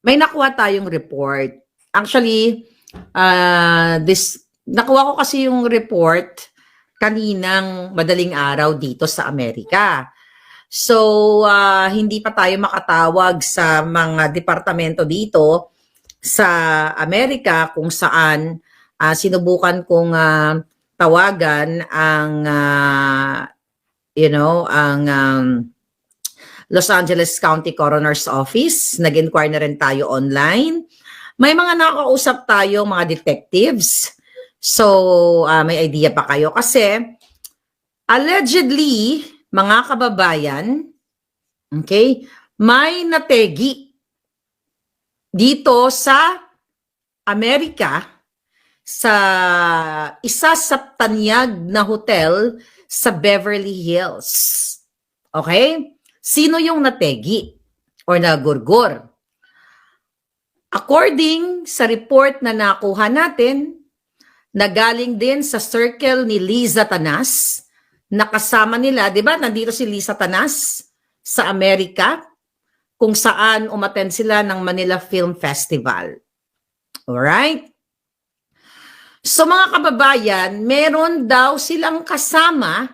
may nakuha tayong report. Actually, nakuha ko kasi yung report kaninang madaling araw dito sa Amerika. So, hindi pa tayo makatawag sa mga departamento dito sa Amerika kung saan sinubukan kong tawagan ang Los Angeles County Coroner's Office. Nag-inquire na rin tayo online. May mga nakakausap tayo, mga detectives. So, may idea pa kayo. Kasi, allegedly, mga kababayan, okay, may nategi dito sa Amerika sa isa sa tanyag na hotel sa Beverly Hills. Okay? Sino yung nategi or nagurgur? According sa report na nakuha natin, nagaling din sa circle ni Liza Tanas, nakasama nila, di ba, nandito si Liza Tanas sa Amerika, kung saan umattend sila ng Manila Film Festival. Alright? So mga kababayan, meron daw silang kasama,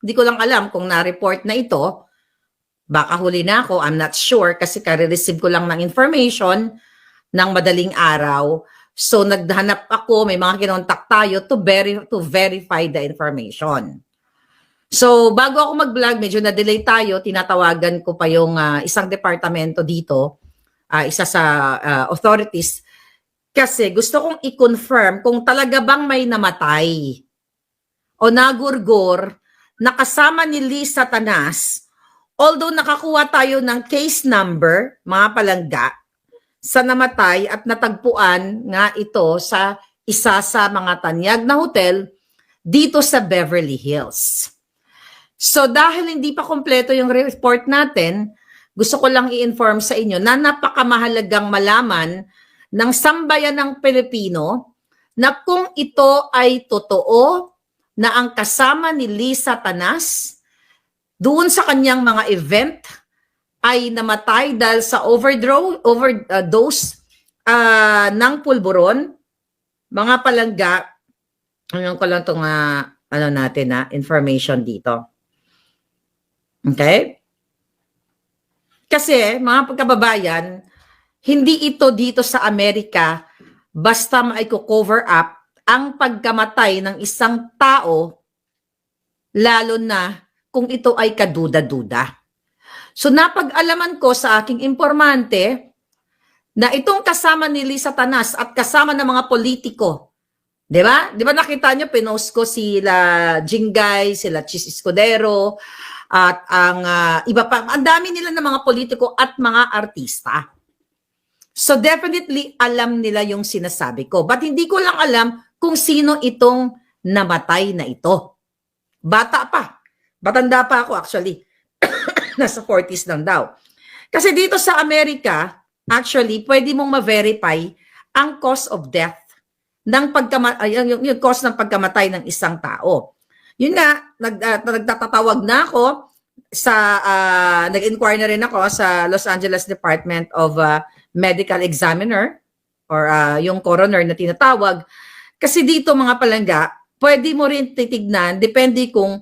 hindi ko lang alam kung na-report na ito, baka huli na ako, I'm not sure, kasi kare-receive ko lang ng information ng madaling araw. So naghanap ako, may mga kinontak tayo to verify the information. So bago ako mag-vlog, medyo na-delay tayo, tinatawagan ko pa yung isang departamento dito, isa sa authorities, kasi gusto kong i-confirm kung talaga bang may namatay o nagurgur na kasama ni Liza Tanas. Although nakakuha tayo ng case number, mga palangga, sa namatay at natagpuan nga ito sa isa sa mga tanyag na hotel dito sa Beverly Hills. So dahil hindi pa kompleto yung report natin, gusto ko lang i-inform sa inyo na napakamahalagang malaman ng sambayan ng Pilipino na kung ito ay totoo na ang kasama ni Liza Tanas doon sa kanyang mga event ay namatay dahil sa overdose ng pulburon. Mga palangga, ano ko lang itong information dito. Okay? Kasi, mga pagkababayan, hindi ito dito sa Amerika basta maiko-cover up ang pagkamatay ng isang tao, lalo na kung ito ay kaduda-duda. So napag-alaman ko sa aking informante na itong kasama ni Liza Tanas at kasama ng mga politiko, di ba? Di ba nakita nyo, pinost ko sila Jingay, sila Chis Escudero, at ang iba pa, ang dami nila ng mga politiko at mga artista. So definitely alam nila yung sinasabi ko. But hindi ko lang alam kung sino itong namatay na ito. Bata pa. Batanda pa ako actually. Nasa 40s lang daw. Kasi dito sa Amerika, actually, pwede mong ma-verify ang cause of death ng yung cause ng pagkamatay ng isang tao. Yun nga, nagtatawag na ako sa nag-inquire na rin ako sa Los Angeles Department of Medical Examiner or yung coroner na tinatawag. Kasi dito mga palangga, pwede mo rin titignan, depende kung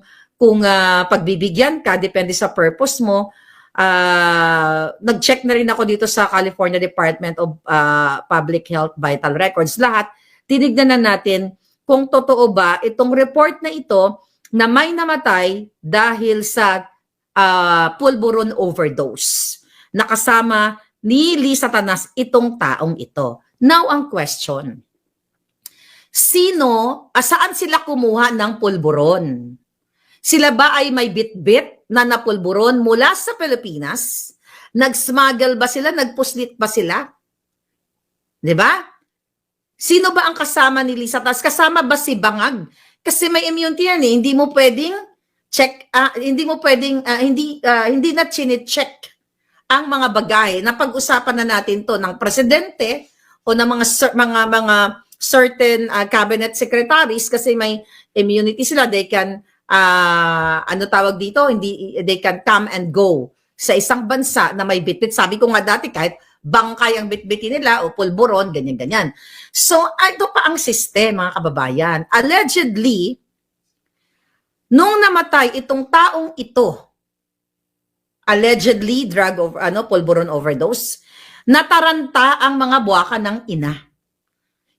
pagbibigyan ka, depende sa purpose mo. Nag-check na rin ako dito sa California Department of Public Health Vital Records. Lahat, tinignan na natin kung totoo ba itong report na ito na may namatay dahil sa pulburon overdose. Nakasama ni Liza Tanas itong taong ito. Now, ang question. Saan sila kumuha ng pulburon? Sila ba ay may bit-bit na napulburon mula sa Pilipinas? Nag-smuggle ba sila? Nagpuslit ba sila? Diba? Sino ba ang kasama ni Liza Tanas? Kasama ba si Bangag? Kasi may immunity yan eh. Hindi mo pwedeng check, hindi na chine-check ang mga bagay na pag-usapan na natin to ng presidente o ng mga certain cabinet secretaries kasi may immunity sila. They can they can come and go sa isang bansa na may bitbit. Sabi ko nga dati, kahit bangkay ang bitbitin nila o pulburon, ganyan-ganyan. So, ito pa ang system, mga kababayan. Allegedly, nung namatay itong taong ito, allegedly pulburon overdose, nataranta ang mga buwaka ng ina.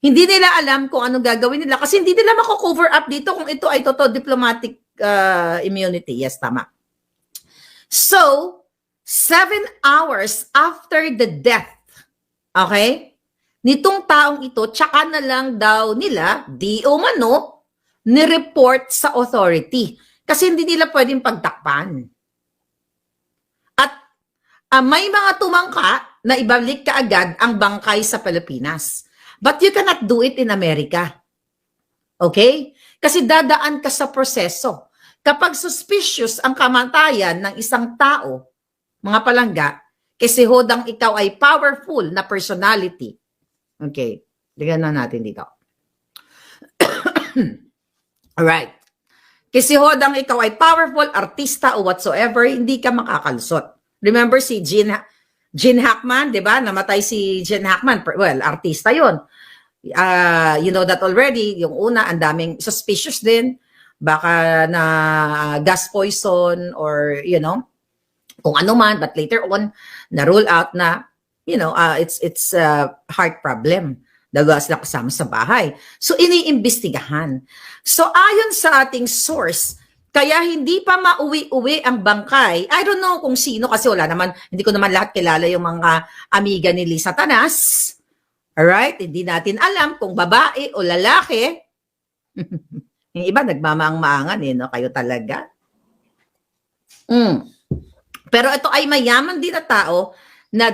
Hindi nila alam kung anong gagawin nila kasi hindi nila mako-cover up dito kung ito ay totoo diplomatic immunity. Yes, tama. So, 7 hours after the death, okay, nitong taong ito, tsaka na lang daw nila, di umano, ni-report sa authority. Kasi hindi nila pwedeng pagtakpan. At may mga tumangka na ibalik kaagad ang bangkay sa Pilipinas. But you cannot do it in America. Okay? Kasi dadaan ka sa proseso. Kapag suspicious ang kamatayan ng isang tao, mga palangga, kasi hodang ikaw ay powerful na personality. Okay. Tignan na natin dito. Alright. Kasi hodang ikaw ay powerful, artista o whatsoever, hindi ka makakalusot. Remember si Gene Hackman, di ba? Namatay si Gene Hackman. Well, artista yun. You know that already. Yung una, ang daming suspicious din. Baka na gas poison or, you know, kung ano man, but later on, na-rule out na, you know, it's heart problem. Dalawa sila kasama sa bahay. So, iniimbestigahan. So, ayon sa ating source, kaya hindi pa mauwi-uwi ang bangkay. I don't know kung sino kasi wala naman, hindi ko naman lahat kilala yung mga amiga ni Lisa Tanas. Alright? Hindi natin alam kung babae o lalaki. Yung iba, nagmamaang-maangan eh, no? Kayo talaga. Pero ito ay mayaman din na tao na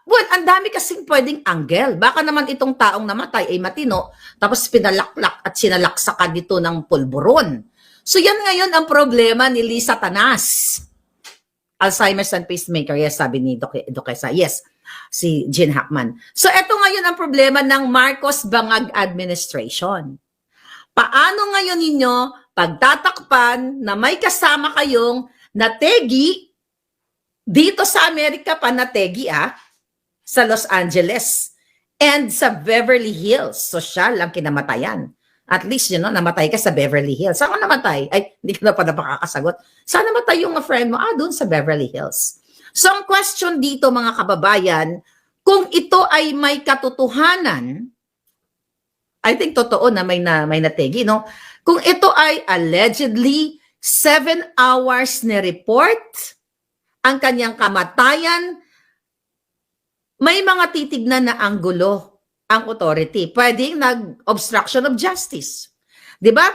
well, ang dami kasing pwedeng angle. Baka naman itong taong namatay ay matino, tapos pinalaklak at sinalaksakan dito ng pulburon. So yan ngayon ang problema ni Lisa Tanas. Alzheimer's and pacemaker, yes, sabi ni Duquesa. Yes, si Gene Hackman. So ito ngayon ang problema ng Marcos Bangag administration. Paano ngayon ninyo pagtatakpan na may kasama kayong nategi dito sa Amerika pa nategi sa Los Angeles and sa Beverly Hills. Social ang kinamatayan. At least, you know, namatay ka sa Beverly Hills. Saan ka namatay? Ay, hindi ka na pa napakakasagot. Saan namatay yung friend mo? Doon sa Beverly Hills. So, ang question dito, mga kababayan, kung ito ay may katotohanan, I think totoo na may nategi, no? Kung ito ay allegedly 7 hours ni report, ang kanyang kamatayan, may mga titignan na anggulo ang authority. Pwedeng nag-obstruction of justice. 'Di ba?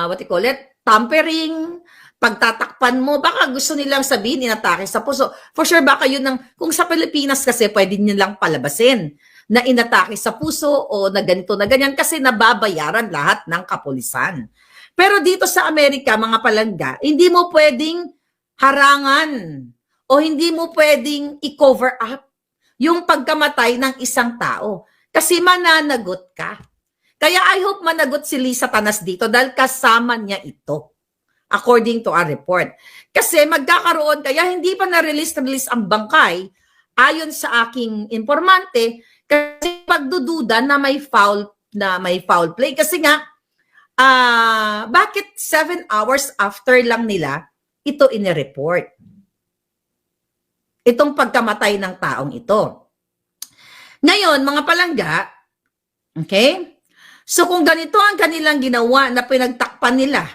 What you call it? Tampering, pagtatakpan mo, baka gusto nilang sabihin, inatake sa puso. For sure, baka yun kung sa Pilipinas kasi, pwede nilang palabasin na inatake sa puso o na ganito na ganyan kasi nababayaran lahat ng kapulisan. Pero dito sa Amerika, mga palangga, hindi mo pwedeng harangan o hindi mo pwedeng i-cover up yung pagkamatay ng isang tao. Kasi mananagot ka. Kaya I hope managot si Lisa Tanas dito dahil kasama niya ito. According to our report. Kasi magkakaroon, kaya hindi pa na-release ang bangkay ayon sa aking informante kasi pagdududa na may foul play. Kasi nga, bakit 7 hours after lang nila ito inireport? Itong pagkamatay ng taong ito. Ngayon, mga palangga, okay? So kung ganito ang kanilang ginawa na pinagtakpan nila,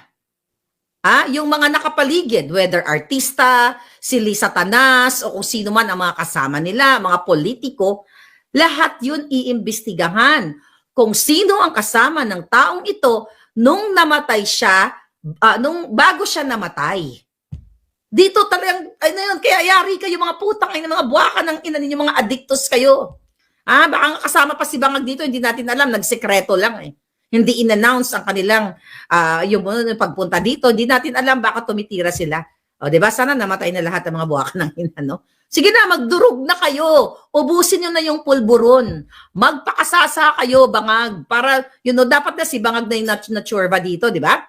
yung mga nakapaligid, whether artista, si Lisa Tanas, o kung sino man ang mga kasama nila, mga politiko, lahat yun iimbestigahan kung sino ang kasama ng taong ito nung namatay siya, bago siya namatay. Dito talagang, kaya yari kayo mga putang, mga buwaka ng ina ninyo, mga addictos kayo. Baka kasama pa si Bangag dito, hindi natin alam, nagsekreto lang eh. Hindi in-announce ang kanilang yung pagpunta dito, hindi natin alam baka tumitira sila. O, diba? Sana namatay na lahat ng mga buwaka ng ina, no? Sige na, magdurog na kayo. Ubusin nyo na yung pulburon. Magpakasasa kayo, Bangag. Para, dapat na si Bangag na yung naturba dito, di ba?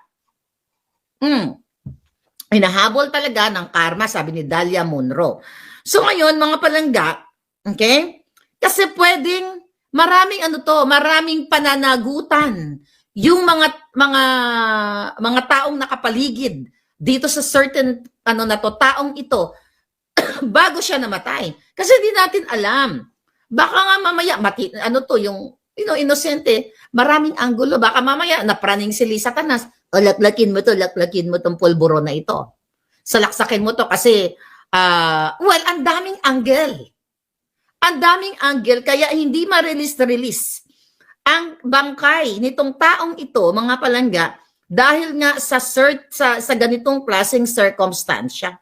Hinahabol talaga ng karma, sabi ni Dalia Munro. So ngayon, mga palangga, okay? Kasi pwedeng maraming pananagutan yung mga taong nakapaligid dito sa certain taong ito bago siya namatay. Kasi hindi natin alam. Baka nga mamaya inosente, maraming anggulo. Baka mamaya napraning si Lisa Tanas, laklakin mo tong pulburo na ito. Salaksakin mo to kasi ang daming angle. Ang daming angle kaya hindi ma-release ang bangkay nitong taong ito, mga palangga, dahil nga sa ganitong klaseng circumstansya.